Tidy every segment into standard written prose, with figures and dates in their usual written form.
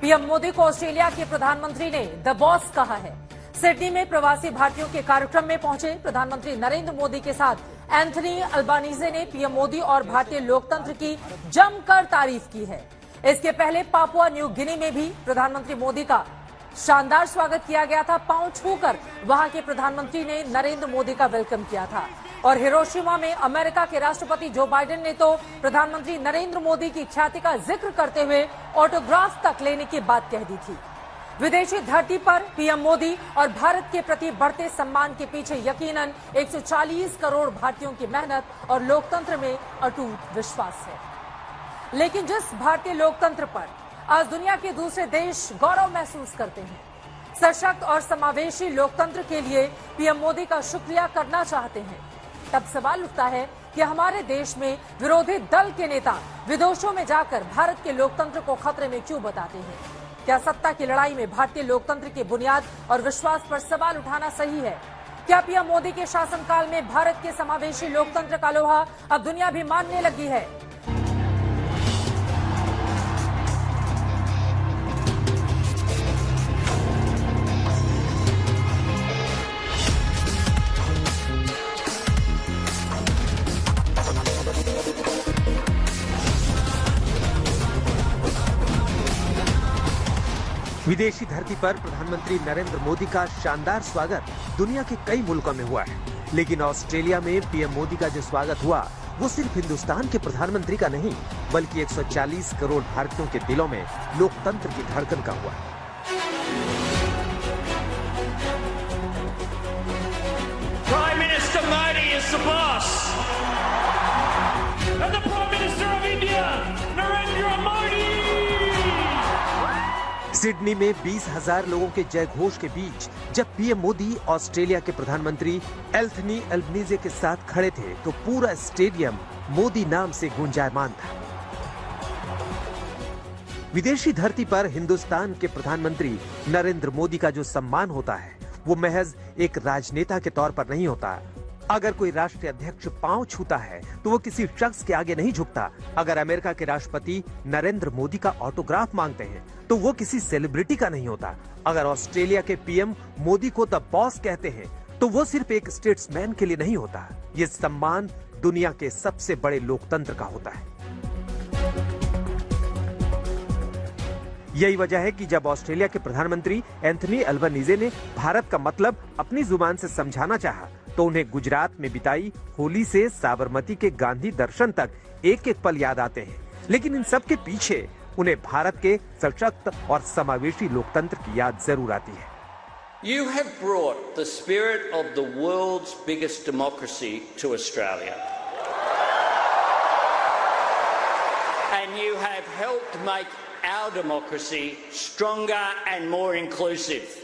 PM Modi को Australia के प्रधानमंत्री ने द बॉस कहा है। सिडनी में प्रवासी भारतीयों के कार्यक्रम में पहुंचे प्रधानमंत्री नरेंद्र मोदी के साथ एंथनी अल्बानीजे ने पीएम मोदी और भारतीय लोकतंत्र की जमकर तारीफ की है। इसके पहले पापुआ न्यू गिनी में भी प्रधानमंत्री मोदी का शानदार स्वागत किया गया था। पांव छूकर वहां के प्रधानमंत्री ने नरेंद्र मोदी का वेलकम किया था। और हिरोशिमा में अमेरिका के राष्ट्रपति जो बाइडेन ने तो प्रधानमंत्री नरेंद्र मोदी की ख्याति का जिक्र करते हुए ऑटोग्राफ तक लेने की बात कह दी थी। विदेशी धरती पर पीएम मोदी और भारत के प्रति बढ़ते सम्मान के पीछे यकीनन 140 करोड़ भारतीयों की मेहनत और लोकतंत्र में अटूट विश्वास है। लेकिन जिस भारतीय लोकतंत्र पर आज दुनिया के दूसरे देश गौरव महसूस करते हैं, सशक्त और समावेशी लोकतंत्र के लिए पीएम मोदी का शुक्रिया करना चाहते हैं, तब सवाल उठता है कि हमारे देश में विरोधी दल के नेता विदेशों में जाकर भारत के लोकतंत्र को खतरे में क्यों बताते हैं? क्या सत्ता की लड़ाई में भारतीय लोकतंत्र की बुनियाद और विश्वास पर सवाल उठाना सही है? क्या पीएम मोदी के शासनकाल में भारत के समावेशी लोकतंत्र का लोहा अब दुनिया भी मानने लगी है? विदेशी धरती पर प्रधानमंत्री नरेंद्र मोदी का शानदार स्वागत दुनिया के कई मुल्कों में हुआ है, लेकिन ऑस्ट्रेलिया में पीएम मोदी का जो स्वागत हुआ वो सिर्फ हिंदुस्तान के प्रधानमंत्री का नहीं, बल्कि 140 करोड़ भारतीयों के दिलों में लोकतंत्र की धड़कन का हुआ। Prime Minister Modi is the boss. And the Prime Minister of India, Narendra Modi. Sydney में 20,000 लोगों के जय घोष के बीच जब पीएम मोदी ऑस्ट्रेलिया के प्रधानमंत्री एंथनी अल्बानीजे के साथ खड़े थे तो पूरा स्टेडियम मोदी नाम से गुंजायमान था। विदेशी धरती पर हिंदुस्तान के प्रधानमंत्री नरेंद्र मोदी का जो सम्मान होता है वो महज एक राजनेता के तौर पर नहीं होता। अगर कोई राष्ट्रीय अध्यक्ष पांव छूता है तो वो किसी शख्स के आगे नहीं झुकता। अगर अमेरिका के राष्ट्रपति नरेंद्र मोदी का ऑटोग्राफ मांगते हैं तो वो किसी सेलिब्रिटी का नहीं होता। अगर ऑस्ट्रेलिया के पीएम मोदी को द बॉस कहते हैं तो वो सिर्फ एक स्टेट्समैन के लिए नहीं होता। ये सम्मान दुनिया के सबसे बड़े लोकतंत्र का होता है। यही वजह है कि जब ऑस्ट्रेलिया के प्रधानमंत्री एंथनी अल्बानीजे ने भारत का मतलब अपनी जुबान से समझाना चाहा तो उन्हें गुजरात में बिताई होली से साबरमती के गांधी दर्शन तक एक एक पल याद आते हैं। लेकिन इन सब के पीछे उन्हें भारत के सशक्त और समावेशी लोकतंत्र की याद जरूर आती है। You have brought the spirit of the world's biggest democracy to Australia. And you have helped make our democracy stronger and more inclusive.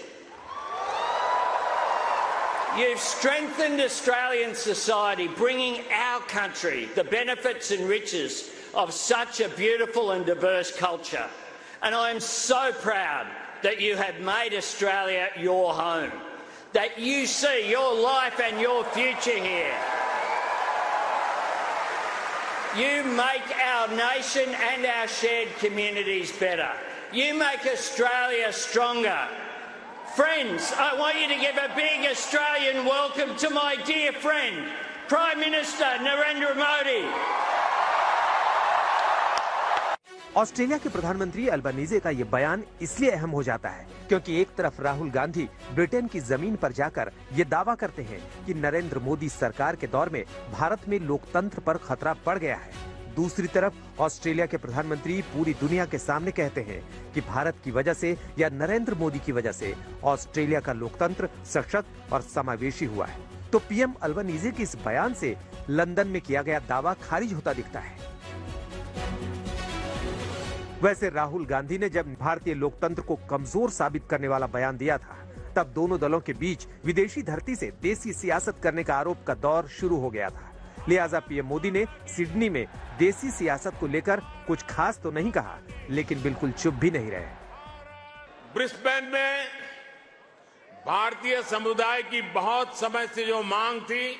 You've strengthened Australian society, bringing our country the benefits and riches of such a beautiful and diverse culture. And I am so proud that you have made Australia your home, that you see your life and your future here. You make our nation and our shared communities better. You make Australia stronger. Friends, I want you to give a big Australian welcome to my dear friend, Prime Minister Narendra Modi. Australia के प्रधानमंत्री अल्बानीजे का ये बयान इसलिए अहम हो जाता है क्योंकि एक तरफ राहुल गांधी ब्रिटेन की जमीन पर जाकर ये दावा करते हैं कि नरेंद्र मोदी सरकार के दौर में भारत में लोकतंत्र पर खतरा बढ़ गया है। दूसरी तरफ ऑस्ट्रेलिया के प्रधानमंत्री पूरी दुनिया के सामने कहते हैं कि भारत की वजह से या नरेंद्र मोदी की वजह से ऑस्ट्रेलिया का लोकतंत्र सशक्त और समावेशी हुआ है। तो पीएम अल्बानीजे के इस बयान से लंदन में किया गया दावा खारिज होता दिखता है। वैसे राहुल गांधी ने जब भारतीय लोकतंत्र को कमजोर साबित करने वाला बयान दिया था तब दोनों दलों के बीच विदेशी धरती से देसी सियासत करने का आरोप का दौर शुरू हो गया था। लिहाजा पीएम मोदी ने सिडनी में देसी सियासत को लेकर कुछ खास तो नहीं कहा, लेकिन बिल्कुल चुप भी नहीं रहे। ब्रिस्बेन में भारतीय समुदाय की बहुत समय से जो मांग थी,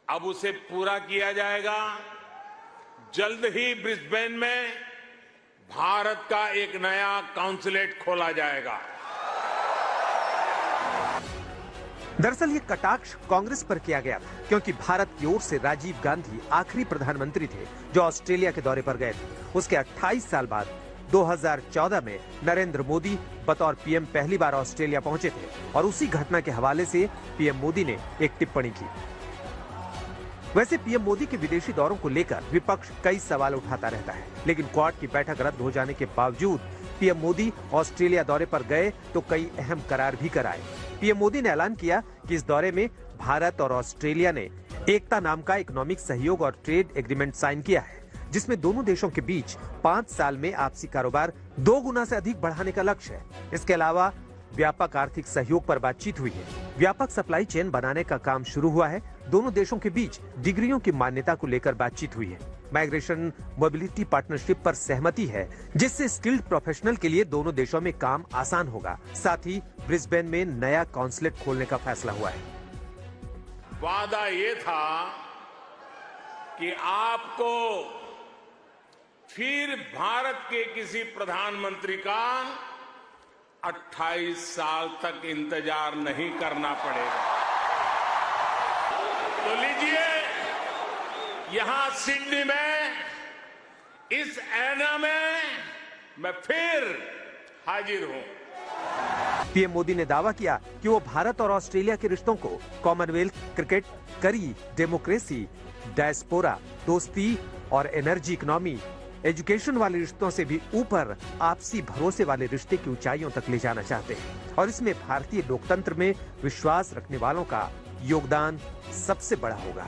अब उसे पूरा किया जाएगा। जल्द ही ब्रिस्बेन में भारत का एक नया कॉन्सुलेट खोला जाएगा। दरअसल ये कटाक्ष कांग्रेस पर किया गया था, क्योंकि भारत की ओर से राजीव गांधी आखिरी प्रधानमंत्री थे जो ऑस्ट्रेलिया के दौरे पर गए थे। उसके 28 साल बाद 2014 में नरेंद्र मोदी बतौर पीएम पहली बार ऑस्ट्रेलिया पहुंचे थे और उसी घटना के हवाले से पीएम मोदी ने एक टिप्पणी की। वैसे पीएम मोदी के विदेशी दौरों को लेकर विपक्ष कई सवाल उठाता रहता है, लेकिन क्वाड की बैठक रद्द हो जाने के बावजूद पीएम मोदी ऑस्ट्रेलिया दौरे पर गए तो कई अहम करार भी कराए। पीएम मोदी ने ऐलान किया कि इस दौरे में भारत और ऑस्ट्रेलिया ने एकता नाम का इकोनॉमिक सहयोग और ट्रेड एग्रीमेंट साइन किया है, जिसमें दोनों देशों के बीच 5 साल में आपसी कारोबार 2 गुना से अधिक बढ़ाने का लक्ष्य है। इसके अलावा व्यापक आर्थिक सहयोग पर बातचीत हुई है। व्यापक सप्लाई चेन बनाने का काम शुरू हुआ है। दोनों देशों के बीच डिग्रियों की मान्यता को लेकर बातचीत हुई है। माइग्रेशन मोबिलिटी पार्टनरशिप पर सहमति है, जिससे स्किल्ड प्रोफेशनल के लिए दोनों देशों में काम आसान होगा। साथ ही ब्रिस्बेन में नया कॉन्सुलेट खोलने का फैसला हुआ है। वादा ये था कि आपको फिर भारत के किसी प्रधानमंत्री का 28 साल तक इंतजार नहीं करना पड़ेगा। तो लीजिए, यहां सिडनी में इस ऐना में मैं फिर हाजिर हूं। पीएम मोदी ने दावा किया कि वो भारत और ऑस्ट्रेलिया के रिश्तों को कॉमनवेल्थ, क्रिकेट, करी, डेमोक्रेसी, डायस्पोरा, दोस्ती और एनर्जी इकोनॉमी, एजुकेशन वाले रिश्तों से भी ऊपर आपसी भरोसे वाले रिश्ते की ऊंचाइयों तक ले जाना चाहते हैं और इसमें भारतीय लोकतंत्र में विश्वास रखने वालों का योगदान सबसे बड़ा होगा।